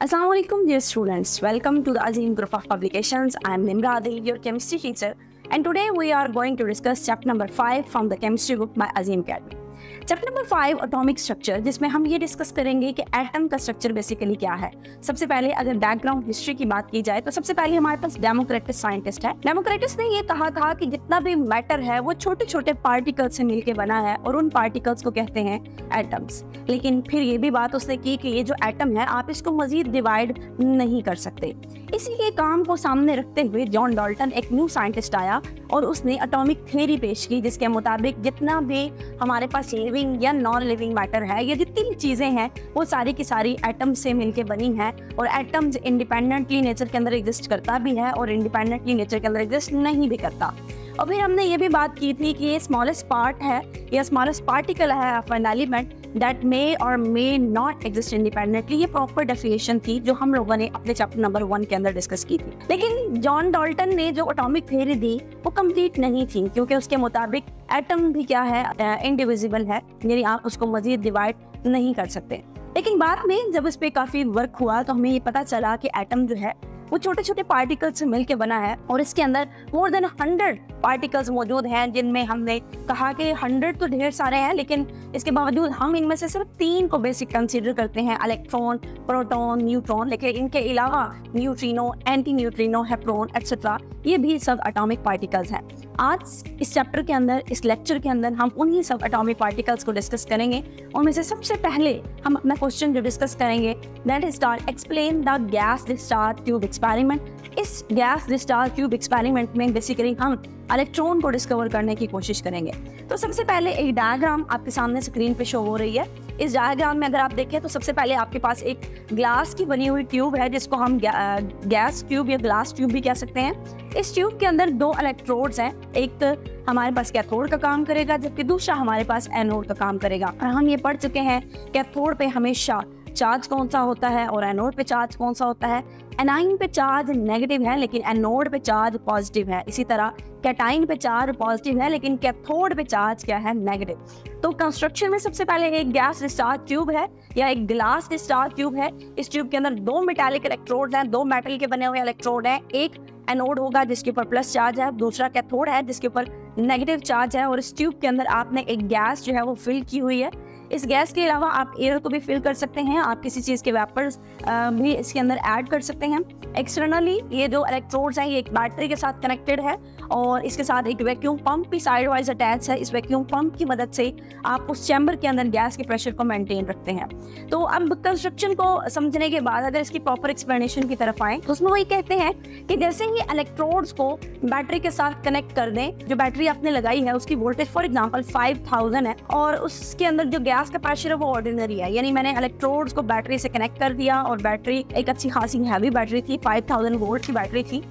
Assalamualaikum dear students, welcome to the Azim Group of Publications. I am Nimra Adil, your chemistry teacher, and today we are going to discuss chapter number 5 from the chemistry book by Azim Academy. Chapter number 5 atomic structure, जिसमें हम ये discuss करेंगे कि atom का structure basically क्या है। सबसे पहले अगर बैकग्राउंड हिस्ट्री की बात की जाए तो सबसे पहले हमारे पास डेमोक्रेटस साइंटिस्ट है। डेमोक्रेटस ने ये कहा था कि जितना भी मैटर है वो छोटे छोटे पार्टिकल से मिलकर बना है और उन पार्टिकल्स को कहते हैं एटम्स। लेकिन फिर ये भी बात उसने की कि ये जो एटम है आप इसको मजीद डिवाइड नहीं कर सकते। इसी के काम को सामने रखते हुए जॉन डाल्टन एक न्यू साइंटिस्ट आया और उसने एटॉमिक थ्योरी पेश की, जिसके मुताबिक जितना भी हमारे पास लिविंग या नॉन लिविंग मैटर है, ये जितनी भी चीज़ें हैं वो सारी की सारी एटम्स से मिलके बनी हैं और एटम्स इंडिपेंडेंटली नेचर के अंदर एग्जिस्ट करता भी है और इंडिपेंडेंटली नेचर के अंदर एग्जिस्ट नहीं भी करता। और फिर हमने ये भी बात की थी कि ये स्मॉलेस्ट पार्ट है या स्मॉलेस्ट पार्टिकल है of an element that may और मे नॉट एग्जिस्ट इंडिपेंडेंटली। ये प्रॉपर डेफिनेशन थी जो हम लोगों ने अपने चैप्टर नंबर 1 के अंदर डिस्कस की थी। लेकिन जॉन डाल्टन ने जो एटॉमिक थ्योरी दी वो कंप्लीट नहीं थी, क्योंकि उसके मुताबिक एटम भी क्या है, इंडिविजिबल है, यानी आप उसको मजीद डिवाइड नहीं कर सकते। लेकिन बाद में जब इस पे काफ़ी वर्क हुआ तो हमें ये पता चला कि एटम जो है वो छोटे छोटे पार्टिकल्स से मिलकर बना है और इसके अंदर मोर देन 100 पार्टिकल्स मौजूद हैं, जिनमें हमने कहा कि 100 तो ढेर सारे हैं, लेकिन इसके बावजूद हम इनमें से सिर्फ 3 को बेसिक कंसीडर करते हैं, इलेक्ट्रॉन, प्रोटॉन, न्यूट्रॉन। लेकिन इनके अलावा न्यूट्रिनो, एंटी न्यूट्रिनो, हेप्रोन एक्सेट्रा, ये भी सब एटॉमिक पार्टिकल्स हैं। आज इस चैप्टर के अंदर, इस लेक्चर के अंदर हम उन्हीं सब एटॉमिक पार्टिकल्स को डिस्कस करेंगे। उनमें से सबसे पहले हम अपना क्वेश्चन जो डिस्कस करेंगे that is start explain the gas discharge tube experiment. इस गैस डिस्चार्ज ट्यूब एक्सपेरिमेंट में बेसिकली हम इलेक्ट्रॉन को डिस्कवर करने की कोशिश करेंगे। तो सबसे पहले एक डायग्राम आपके सामने स्क्रीन पे शो हो रही है। इस डायग्राम में अगर आप देखें तो सबसे पहले आपके पास एक ग्लास की बनी हुई ट्यूब है, जिसको हम गैस ट्यूब या ग्लास ट्यूब भी कह सकते हैं। इस ट्यूब के अंदर 2 इलेक्ट्रोड्स हैं, एक हमारे पास कैथोड का काम करेगा जबकि दूसरा हमारे पास एनोड का काम करेगा। और हम ये पढ़ चुके हैं कैथोड पे हमेशा चार्ज कौन सा होता है और एनोड पे चार्ज कौन सा होता है। एनाइन पे चार्ज नेगेटिव है लेकिन एनोड पे चार्ज पॉजिटिव है। इसी तरह कैटाइन पे चार्ज पॉजिटिव है लेकिन कैथोड पे चार्ज क्या है, नेगेटिव। तो कंस्ट्रक्शन में सबसे पहले एक गैस डिस्चार्ज ट्यूब है या एक ग्लास डिस्चार्ज ट्यूब है। इस ट्यूब के अंदर 2 मेटालिक इलेक्ट्रोड हैं, 2 मेटल के बने हुए इलेक्ट्रोड हैं। एक एनोड होगा जिसके ऊपर प्लस चार्ज है, दूसरा कैथोड है जिसके ऊपर नेगेटिव चार्ज है। और इस ट्यूब के अंदर आपने एक गैस जो है वो फिल की हुई है। इस गैस के अलावा आप एयर को भी फिल कर सकते हैं, आप किसी चीज़ के वेपर्स भी इसके अंदर ऐड कर सकते हैं। एक्सटर्नली ये जो इलेक्ट्रोड्स हैं ये एक बैटरी के साथ कनेक्टेड है और इसके साथ एक वैक्यूम पंप भी साइड वाइज अटैच है। इस वैक्यूम पंप की मदद से आप उस चैम्बर के अंदर गैस के प्रेशर को मेंटेन रखते हैं। तो अब कंस्ट्रक्शन को समझने के बाद अगर इसकी प्रॉपर एक्सप्लेनेशन की तरफ आए तो उसमें वही कहते हैं कि जैसे ही इलेक्ट्रोड्स को बैटरी के साथ कनेक्ट कर दें, जो बैटरी आपने लगाई है उसकी वोल्टेज फॉर एग्जाम्पल 5000 है और उसके अंदर जो गैस का प्रेशर है वो ऑर्डिनरी है, यानी मैंने इलेक्ट्रोड्स को बैटरी से कनेक्ट कर दिया और बैटरी एक अच्छी खासी हैवी बैटरी थी, 5000 वोल्ट की बैटरी थी।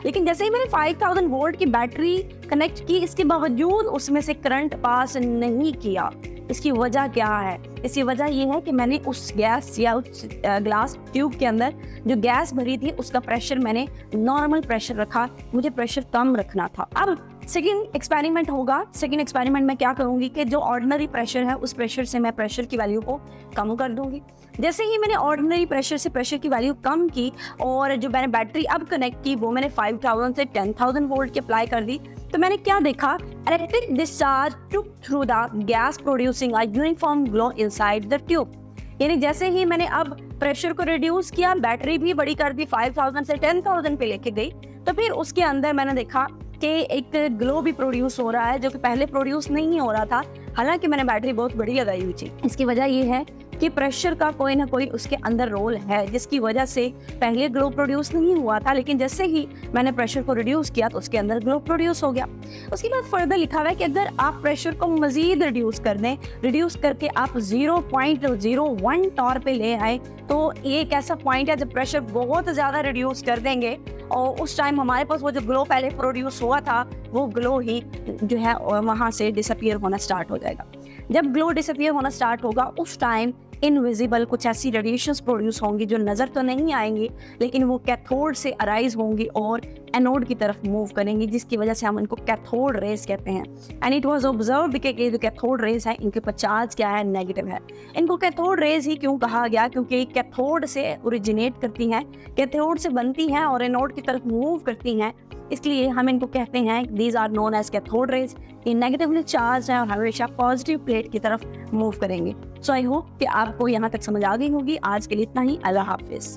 लेकिन जैसे ही मैंने 5000 वोल्ट की बैटरी कनेक्ट की, इसके बावजूद उसमें से करंट पास नहीं किया। इसकी वजह क्या है? इसकी वजह यह है कि मैंने उस गैस या उस ग्लास ट्यूब के अंदर जो गैस भरी थी उसका प्रेशर मैंने नॉर्मल प्रेशर रखा, मुझे प्रेशर कम रखना था। अब सेकेंड एक्सपेरिमेंट होगा। सेकेंड एक्सपेरिमेंट में क्या करूंगी कि जो ऑर्डिनरी प्रेशर है उस प्रेशर से मैं प्रेशर की वैल्यू को कम कर दूंगी। जैसे ही मैंने ऑर्डिनरी प्रेशर से प्रेशर की वैल्यू कम की और जो मैंने बैटरी अब कनेक्ट की वो मैंने 5000 से 10000 वोल्ट की अप्लाई कर दी, तो मैंने क्या देखा, electric discharge took through the gas producing a uniform glow inside the tube. यानी जैसे ही मैंने अब प्रेशर को रिड्यूस किया, बैटरी भी बड़ी कर दी, 5000 से 10000 पे लेके गई, तो फिर उसके अंदर मैंने देखा कि एक ग्लो भी प्रोड्यूस हो रहा है जो कि पहले प्रोड्यूस नहीं हो रहा था, हालांकि मैंने बैटरी बहुत बड़ी लगाई हुई थी। इसकी वजह यह है कि प्रेशर का कोई ना कोई उसके अंदर रोल है, जिसकी वजह से पहले ग्लो प्रोड्यूस नहीं हुआ था, लेकिन जैसे ही मैंने प्रेशर को रिड्यूस किया तो उसके अंदर ग्लो प्रोड्यूस हो गया। उसके बाद फर्दर लिखा हुआ है कि अगर आप प्रेशर को मजीद रिड्यूस कर दें, रिड्यूस करके आप 0.01 टॉर पे ले आए, तो ये एक ऐसा पॉइंट है जब प्रेशर बहुत ज़्यादा रिड्यूस कर देंगे और उस टाइम हमारे पास वो जो ग्लो पहले प्रोड्यूस हुआ था वो ग्लो ही जो है वहाँ से डिसअपियर होना स्टार्ट हो जाएगा। जब ग्लो डिसअपियर होना स्टार्ट होगा उस टाइम इनविजिबल कुछ ऐसी रेडिएशंस प्रोड्यूस होंगी जो नज़र तो नहीं आएंगी, लेकिन वो कैथोड से अराइज होंगी और एनोड की तरफ मूव करेंगी, जिसकी वजह से हम इनको कैथोड रेज कहते हैं। एंड इट वाज ऑब्जर्व्ड कि ये जो कैथोड रेज है इनके पर चार्ज क्या है, नेगेटिव है। इनको कैथोड रेज ही क्यों कहा गया, क्योंकि कैथोड से ओरिजिनेट करती हैं, कैथोड से बनती हैं और एनोड की तरफ मूव करती हैं, इसलिए हम इनको कहते हैं these are known as cathode rays. ये नेगेटिवली चार्ज है और हमेशा पॉजिटिव प्लेट की तरफ मूव करेंगे। सो आई होप कि आपको यहाँ तक समझ आ गई होगी। आज के लिए इतना ही। अल्लाह हाफिज़।